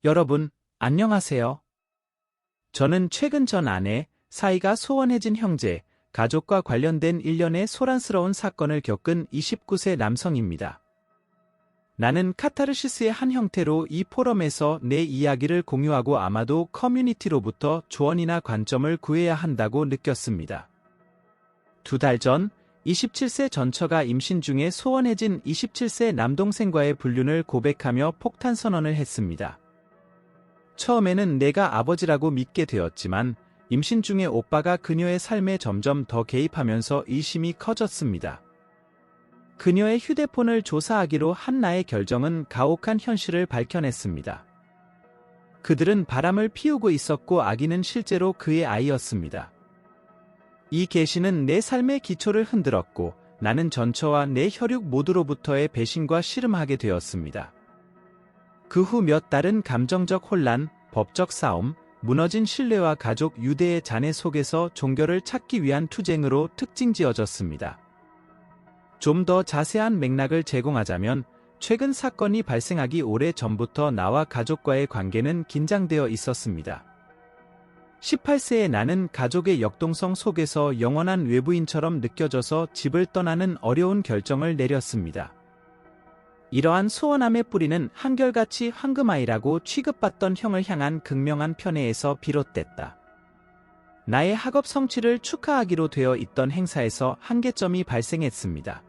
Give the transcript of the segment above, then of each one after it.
여러분, 안녕하세요. 저는 최근 전 아내, 사이가 소원해진 형제, 가족과 관련된 일련의 소란스러운 사건을 겪은 29세 남성입니다. 나는 카타르시스의 한 형태로 이 포럼에서 내 이야기를 공유하고 아마도 커뮤니티로부터 조언이나 관점을 구해야 한다고 느꼈습니다. 2달 전, 27세 전처가 임신 중에 소원해진 27세 남동생과의 불륜을 고백하며 폭탄 선언을 했습니다. 처음에는 내가 아버지라고 믿게 되었지만 임신 중에 오빠가 그녀의 삶에 점점 더 개입하면서 의심이 커졌습니다. 그녀의 휴대폰을 조사하기로 한 나의 결정은 가혹한 현실을 밝혀냈습니다. 그들은 바람을 피우고 있었고 아기는 실제로 그의 아이였습니다. 이 계시는 내 삶의 기초를 흔들었고 나는 전처와 내 혈육 모두로부터의 배신과 씨름하게 되었습니다. 그 후 몇 달은 감정적 혼란, 법적 싸움, 무너진 신뢰와 가족 유대의 잔해 속에서 종교를 찾기 위한 투쟁으로 특징지어졌습니다. 좀 더 자세한 맥락을 제공하자면 최근 사건이 발생하기 오래 전부터 나와 가족과의 관계는 긴장되어 있었습니다. 18세의 나는 가족의 역동성 속에서 영원한 외부인처럼 느껴져서 집을 떠나는 어려운 결정을 내렸습니다. 이러한 소원함의 뿌리는 한결같이 황금아이라고 취급받던 형을 향한 극명한 편애에서 비롯됐다. 나의 학업 성취를 축하하기로 되어 있던 행사에서 한계점이 발생했습니다.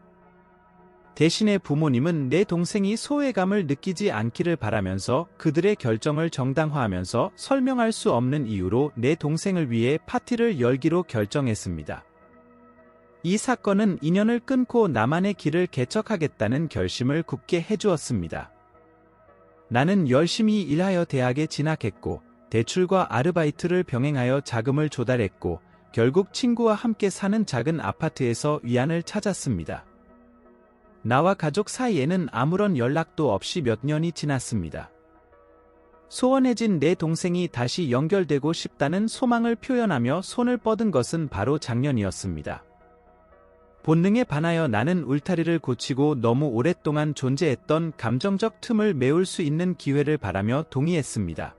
대신에 부모님은 내 동생이 소외감을 느끼지 않기를 바라면서 그들의 결정을 정당화하면서 설명할 수 없는 이유로 내 동생을 위해 파티를 열기로 결정했습니다. 이 사건은 인연을 끊고 나만의 길을 개척하겠다는 결심을 굳게 해주었습니다. 나는 열심히 일하여 대학에 진학했고 대출과 아르바이트를 병행하여 자금을 조달했고 결국 친구와 함께 사는 작은 아파트에서 위안을 찾았습니다. 나와 가족 사이에는 아무런 연락도 없이 몇 년이 지났습니다. 소원해진 내 동생이 다시 연결되고 싶다는 소망을 표현하며 손을 뻗은 것은 바로 작년이었습니다. 본능에 반하여 나는 울타리를 고치고 너무 오랫동안 존재했던 감정적 틈을 메울 수 있는 기회를 바라며 동의했습니다.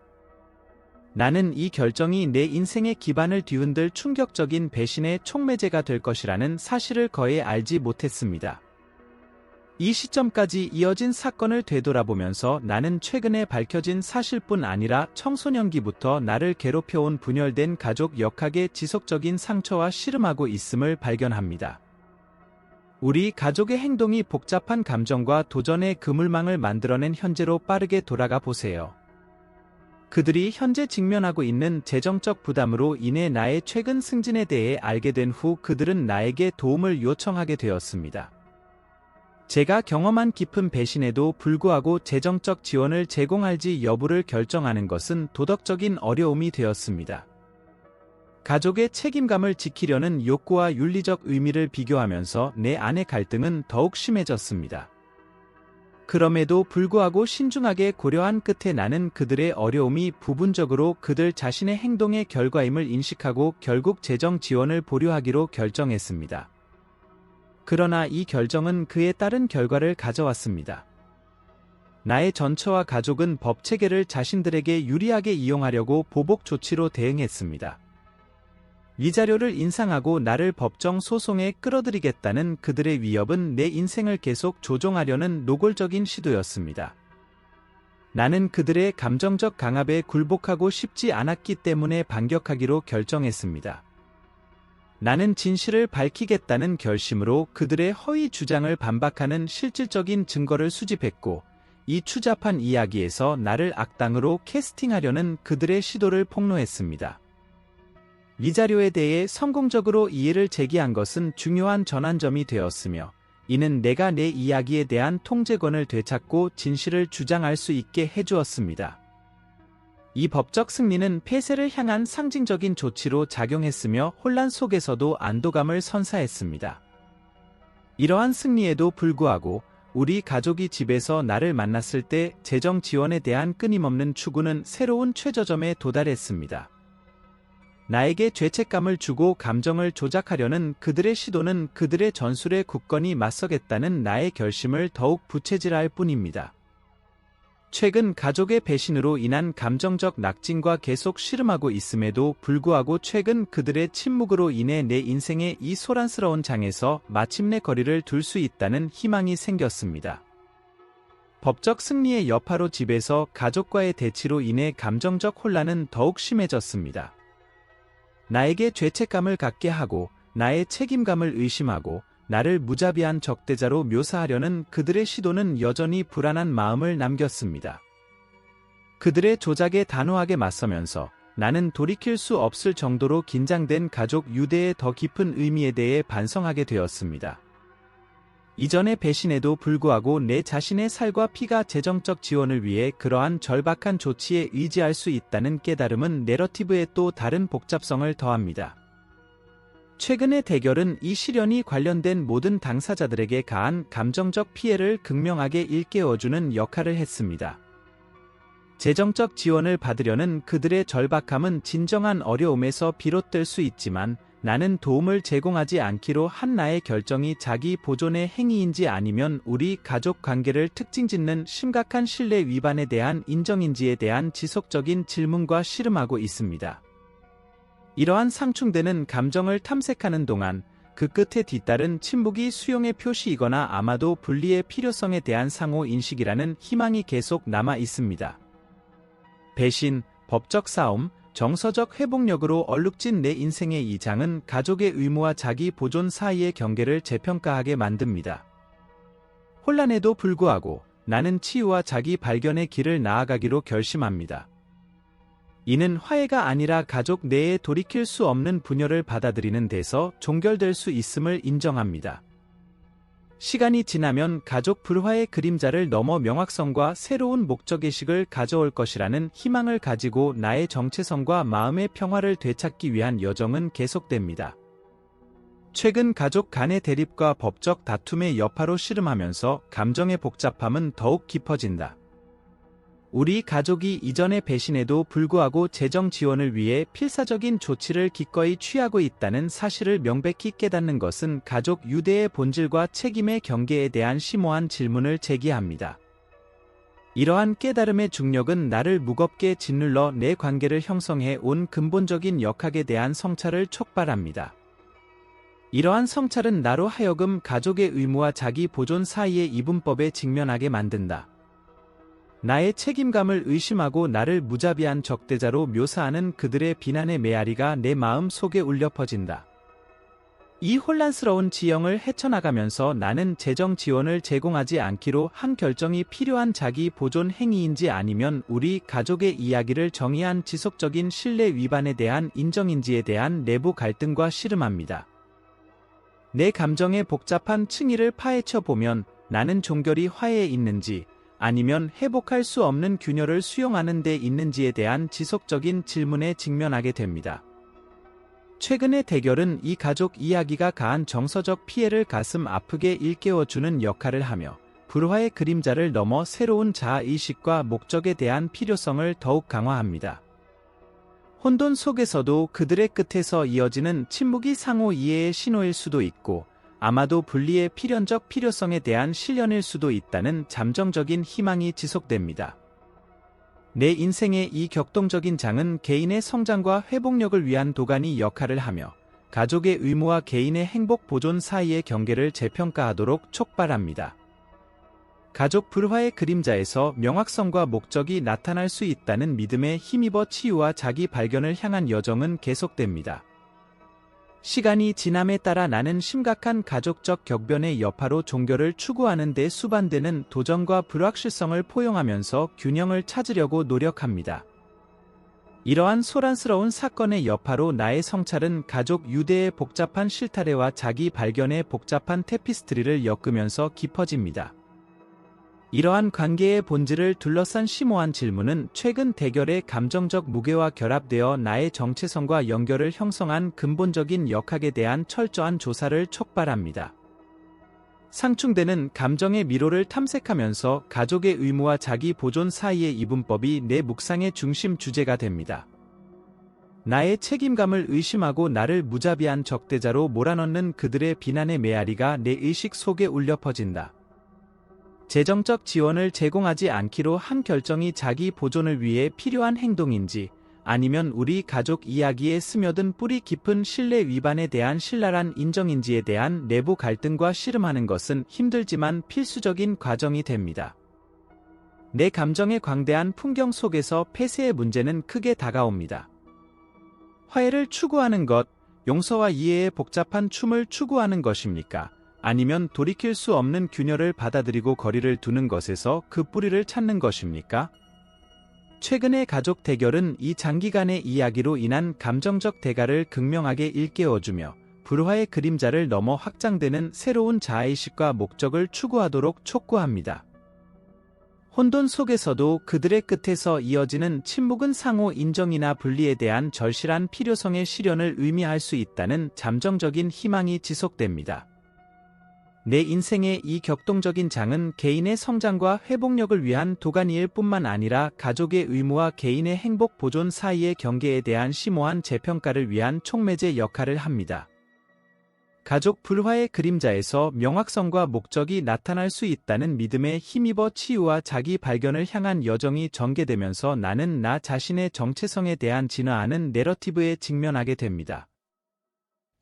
나는 이 결정이 내 인생의 기반을 뒤흔들 충격적인 배신의 촉매제가 될 것이라는 사실을 거의 알지 못했습니다. 이 시점까지 이어진 사건을 되돌아보면서 나는 최근에 밝혀진 사실뿐 아니라 청소년기부터 나를 괴롭혀온 분열된 가족 역학의 지속적인 상처와 씨름하고 있음을 발견합니다. 우리 가족의 행동이 복잡한 감정과 도전의 그물망을 만들어낸 현재로 빠르게 돌아가 보세요. 그들이 현재 직면하고 있는 재정적 부담으로 인해 나의 최근 승진에 대해 알게 된 후 그들은 나에게 도움을 요청하게 되었습니다. 제가 경험한 깊은 배신에도 불구하고 재정적 지원을 제공할지 여부를 결정하는 것은 도덕적인 어려움이 되었습니다. 가족의 책임감을 지키려는 욕구와 윤리적 의미를 비교하면서 내 안의 갈등은 더욱 심해졌습니다. 그럼에도 불구하고 신중하게 고려한 끝에 나는 그들의 어려움이 부분적으로 그들 자신의 행동의 결과임을 인식하고 결국 재정 지원을 보류하기로 결정했습니다. 그러나 이 결정은 그에 따른 결과를 가져왔습니다. 나의 전처와 가족은 법 체계를 자신들에게 유리하게 이용하려고 보복 조치로 대응했습니다. 위자료를 인상하고 나를 법정 소송에 끌어들이겠다는 그들의 위협은 내 인생을 계속 조종하려는 노골적인 시도였습니다. 나는 그들의 감정적 강압에 굴복하고 싶지 않았기 때문에 반격하기로 결정했습니다. 나는 진실을 밝히겠다는 결심으로 그들의 허위 주장을 반박하는 실질적인 증거를 수집했고, 이 추잡한 이야기에서 나를 악당으로 캐스팅하려는 그들의 시도를 폭로했습니다. 위자료에 대해 성공적으로 이의를 제기한 것은 중요한 전환점이 되었으며, 이는 내가 내 이야기에 대한 통제권을 되찾고 진실을 주장할 수 있게 해주었습니다. 이 법적 승리는 폐쇄를 향한 상징적인 조치로 작용했으며 혼란 속에서도 안도감을 선사했습니다. 이러한 승리에도 불구하고 우리 가족이 집에서 나를 만났을 때 재정 지원에 대한 끊임없는 추구는 새로운 최저점에 도달했습니다. 나에게 죄책감을 주고 감정을 조작하려는 그들의 시도는 그들의 전술에 굳건히 맞서겠다는 나의 결심을 더욱 부채질할 뿐입니다. 최근 가족의 배신으로 인한 감정적 낙진과 계속 씨름하고 있음에도 불구하고 최근 그들의 침묵으로 인해 내 인생의 이 소란스러운 장에서 마침내 거리를 둘 수 있다는 희망이 생겼습니다. 법적 승리의 여파로 집에서 가족과의 대치로 인해 감정적 혼란은 더욱 심해졌습니다. 나에게 죄책감을 갖게 하고 나의 책임감을 의심하고 나를 무자비한 적대자로 묘사하려는 그들의 시도는 여전히 불안한 마음을 남겼습니다. 그들의 조작에 단호하게 맞서면서 나는 돌이킬 수 없을 정도로 긴장된 가족 유대의 더 깊은 의미에 대해 반성하게 되었습니다. 이전의 배신에도 불구하고 내 자신의 살과 피가 재정적 지원을 위해 그러한 절박한 조치에 의지할 수 있다는 깨달음은 내러티브에 또 다른 복잡성을 더합니다. 최근의 대결은 이 시련이 관련된 모든 당사자들에게 가한 감정적 피해를 극명하게 일깨워주는 역할을 했습니다. 재정적 지원을 받으려는 그들의 절박함은 진정한 어려움에서 비롯될 수 있지만 나는 도움을 제공하지 않기로 한 나의 결정이 자기 보존의 행위인지 아니면 우리 가족 관계를 특징짓는 심각한 신뢰 위반에 대한 인정인지에 대한 지속적인 질문과 씨름하고 있습니다. 이러한 상충되는 감정을 탐색하는 동안 그 끝에 뒤따른 침묵이 수용의 표시이거나 아마도 분리의 필요성에 대한 상호 인식이라는 희망이 계속 남아 있습니다. 배신, 법적 싸움, 정서적 회복력으로 얼룩진 내 인생의 이 장은 가족의 의무와 자기 보존 사이의 경계를 재평가하게 만듭니다. 혼란에도 불구하고 나는 치유와 자기 발견의 길을 나아가기로 결심합니다. 이는 화해가 아니라 가족 내에 돌이킬 수 없는 분열을 받아들이는 데서 종결될 수 있음을 인정합니다. 시간이 지나면 가족 불화의 그림자를 넘어 명확성과 새로운 목적의식을 가져올 것이라는 희망을 가지고 나의 정체성과 마음의 평화를 되찾기 위한 여정은 계속됩니다. 최근 가족 간의 대립과 법적 다툼의 여파로 씨름하면서 감정의 복잡함은 더욱 깊어진다. 우리 가족이 이전의 배신에도 불구하고 재정 지원을 위해 필사적인 조치를 기꺼이 취하고 있다는 사실을 명백히 깨닫는 것은 가족 유대의 본질과 책임의 경계에 대한 심오한 질문을 제기합니다. 이러한 깨달음의 중력은 나를 무겁게 짓눌러 내 관계를 형성해 온 근본적인 역학에 대한 성찰을 촉발합니다. 이러한 성찰은 나로 하여금 가족의 의무와 자기 보존 사이의 이분법에 직면하게 만든다. 나의 책임감을 의심하고 나를 무자비한 적대자로 묘사하는 그들의 비난의 메아리가 내 마음 속에 울려 퍼진다. 이 혼란스러운 지형을 헤쳐나가면서 나는 재정 지원을 제공하지 않기로 한 결정이 필요한 자기 보존 행위인지 아니면 우리 가족의 이야기를 정의한 지속적인 신뢰 위반에 대한 인정인지에 대한 내부 갈등과 씨름합니다. 내 감정의 복잡한 층위를 파헤쳐 보면 나는 종결이 화해에 있는지 아니면 회복할 수 없는 균열을 수용하는 데 있는지에 대한 지속적인 질문에 직면하게 됩니다. 최근의 대결은 이 가족 이야기가 가한 정서적 피해를 가슴 아프게 일깨워주는 역할을 하며 불화의 그림자를 넘어 새로운 자아의식과 목적에 대한 필요성을 더욱 강화합니다. 혼돈 속에서도 그들의 끝에서 이어지는 침묵이 상호 이해의 신호일 수도 있고 아마도 분리의 필연적 필요성에 대한 실현일 수도 있다는 잠정적인 희망이 지속됩니다. 내 인생의 이 격동적인 장은 개인의 성장과 회복력을 위한 도가니 역할을 하며 가족의 의무와 개인의 행복 보존 사이의 경계를 재평가하도록 촉발합니다. 가족 불화의 그림자에서 명확성과 목적이 나타날 수 있다는 믿음에 힘입어 치유와 자기 발견을 향한 여정은 계속됩니다. 시간이 지남에 따라 나는 심각한 가족적 격변의 여파로 종교를 추구하는 데 수반되는 도전과 불확실성을 포용하면서 균형을 찾으려고 노력합니다. 이러한 소란스러운 사건의 여파로 나의 성찰은 가족 유대의 복잡한 실타래와 자기 발견의 복잡한 테피스트리를 엮으면서 깊어집니다. 이러한 관계의 본질을 둘러싼 심오한 질문은 최근 대결의 감정적 무게와 결합되어 나의 정체성과 연결을 형성한 근본적인 역학에 대한 철저한 조사를 촉발합니다. 상충되는 감정의 미로를 탐색하면서 가족의 의무와 자기 보존 사이의 이분법이 내 묵상의 중심 주제가 됩니다. 나의 책임감을 의심하고 나를 무자비한 적대자로 몰아넣는 그들의 비난의 메아리가 내 의식 속에 울려 퍼진다. 재정적 지원을 제공하지 않기로 한 결정이 자기 보존을 위해 필요한 행동인지, 아니면 우리 가족 이야기에 스며든 뿌리 깊은 신뢰 위반에 대한 신랄한 인정인지에 대한 내부 갈등과 씨름하는 것은 힘들지만 필수적인 과정이 됩니다. 내 감정의 광대한 풍경 속에서 폐쇄의 문제는 크게 다가옵니다. 화해를 추구하는 것, 용서와 이해의 복잡한 춤을 추구하는 것입니까? 아니면 돌이킬 수 없는 균열을 받아들이고 거리를 두는 것에서 그 뿌리를 찾는 것입니까? 최근의 가족 대결은 이 장기간의 이야기로 인한 감정적 대가를 극명하게 일깨워주며 불화의 그림자를 넘어 확장되는 새로운 자아의식과 목적을 추구하도록 촉구합니다. 혼돈 속에서도 그들의 끝에서 이어지는 침묵은 상호 인정이나 분리에 대한 절실한 필요성의 실현을 의미할 수 있다는 잠정적인 희망이 지속됩니다. 내 인생의 이 격동적인 장은 개인의 성장과 회복력을 위한 도가니일 뿐만 아니라 가족의 의무와 개인의 행복 보존 사이의 경계에 대한 심오한 재평가를 위한 촉매제 역할을 합니다. 가족 불화의 그림자에서 명확성과 목적이 나타날 수 있다는 믿음에 힘입어 치유와 자기 발견을 향한 여정이 전개되면서 나는 나 자신의 정체성에 대한 진화하는 내러티브에 직면하게 됩니다.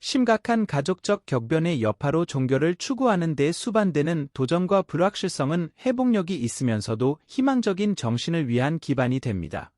심각한 가족적 격변의 여파로 종교를 추구하는 데 수반되는 도전과 불확실성은 회복력이 있으면서도 희망적인 정신을 위한 기반이 됩니다.